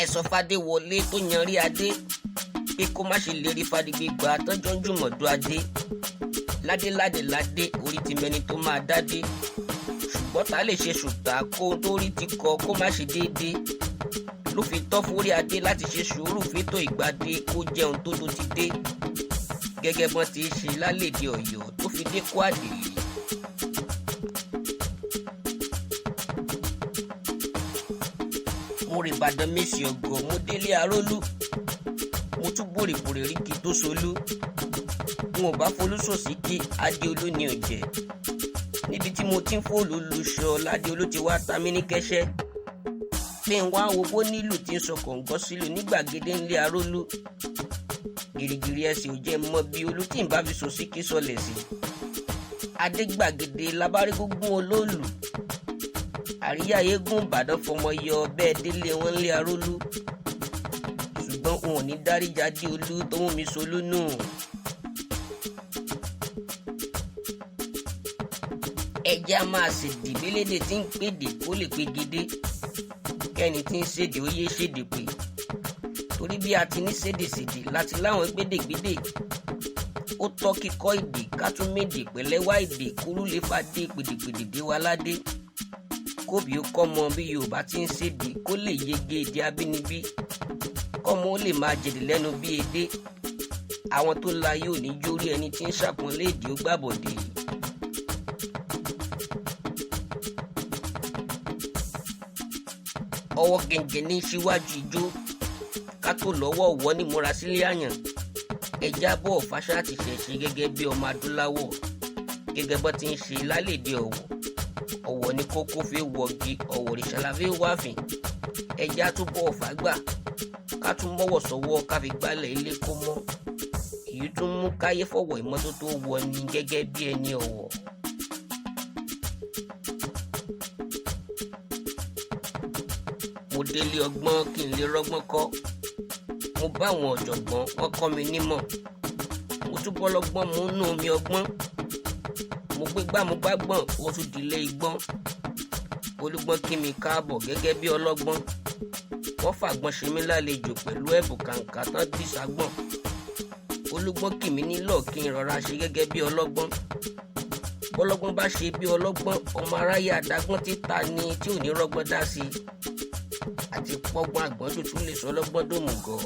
ẹ sọ f'Adéwọlé tó yanrí adé pé kó má ṣe lérí fàdígbégbà tọ́jọ́ ń jùmọ̀dún adé ládé orí ti mẹni tó máa dádé ṣùgbọ́n ta lè ṣe ṣùtà kó tó rí ti kọ kó má ṣe déédéé ló fi tọ́ fórí adé láti ṣe sùúrù fétò ìgbàdé kó jẹun tó ti dé gẹ́gẹ́ bọ́n ti ṣe lálẹ́dẹ̀ Ọ̀yọ́ tó fi dé kó àdèlè. mo rè Ìbàdàn mèsì ọgọ́ mo délé Arólú mo tún bòrèbòrè rí kí tó solú n ò bá folúsòsì kí Adéolú ni ò jẹ́ níbi tí mo ti ń fòlù lùṣọ l'Adéolú ti wá ta mí ní kẹ́sẹ́ pé n wá wo bó nílù tí ń sọ kọ̀ǹgọ́ sílù ní gbàgede ńlé Arólú gìrìgìrì ẹsẹ̀ ò jẹ́ mọ́ bí olú tí ń bá fi sòsí kí sọlẹ̀ sí adé gbàgede labárí gúngún olóòlù àríyá eégún Ìbàdàn fọmọ yọ bẹ́ẹ̀ délé wọn ńlé Arólú ṣùgbọ́n òun ò ní dáríjà Adéolú tó mú mi solú nù. ẹjẹ́ a máa ṣèdè bélédè tí ń pèdè kó lè pegedé kẹ́ni tí ń ṣèdè ó yé ṣèdè pé torí bí a ti ní ṣèdèṣèdè láti láwọn gbédègbédè ó tọ́ kíkọ́ èdè ká tún médè pẹ̀lẹ́wá èdè kúrú lè fàdé pèdèpèdè dé wa ládé kóbi ó kọ́mọ bí Yorùbá ti ń ṣèdè kó lè yege èdè abínibí kọ́mọ ó lè máa jèdè lẹ́nu bí edé àwọn tó la yóò ní jórí ẹni tí ń ṣàpọ́nlé èdè ó gbàbọ̀dé. ọwọ́ gẹ̀ǹgẹ̀ ní síwájú ijó ká tó lọ́wọ́ ọ̀wọ́ ní múra sílé àyàn ẹja bọ̀ fàṣà ti ṣẹ̀ṣẹ̀ gẹ́gẹ́ bí ọmọ adúláwọ̀ gẹ́gẹ́ bọ́ ti ń ṣe lálẹ́dẹ̀ ọ̀wọ̀ ní kókó fi wọ̀gì ọ̀wọ̀ ìṣàlà fi wáfìn ẹja tó bọ̀ fàgbà ká tún mọ́wọ́ sọ́wọ́ ká fi gbálẹ̀ ilé kó mọ́ èyí tún mú káyé fọ̀wọ̀ ìmọ́tótó wọ ni gẹ́gẹ́ bí ẹni ọ̀wọ̀. mo délé ọgbọ́n kí n lè rọ́gbọ́n kọ́ mo bá àwọn ọ̀jọ̀gbọ́n wọ́n kọ́ mi nímọ̀ mo tún bọ́ lọ́gbọ́n mo ń nú omi ọgbọ́n mo gbégbá mo bá gbọ́n ó tún dilé igbọ́n olúgbọ́n kí mi káàbọ̀ gẹ́gẹ́ bí ọlọ́gbọ́n wọ́n fàgbọ́n ṣe mí lálejò pẹ̀lú ẹ̀bùn kàǹkà tán bí ságbọ́n olúgbọ́n kì mí nílọ̀ kí n rọra ṣe gẹ́gẹ́ bí ọlọ́gbọ́n bọ́lọ́gbọ́n bá ṣe bí ọlọ́gbọ́n ọmọ aráyé àdágbọ́n títa ni tí ò ní rọ́gbọ́n dá sí àti pọ́gbọ́n àgbọ́n tuntun lè sọ ọlọ́gbọ́n dòmùgọ̀.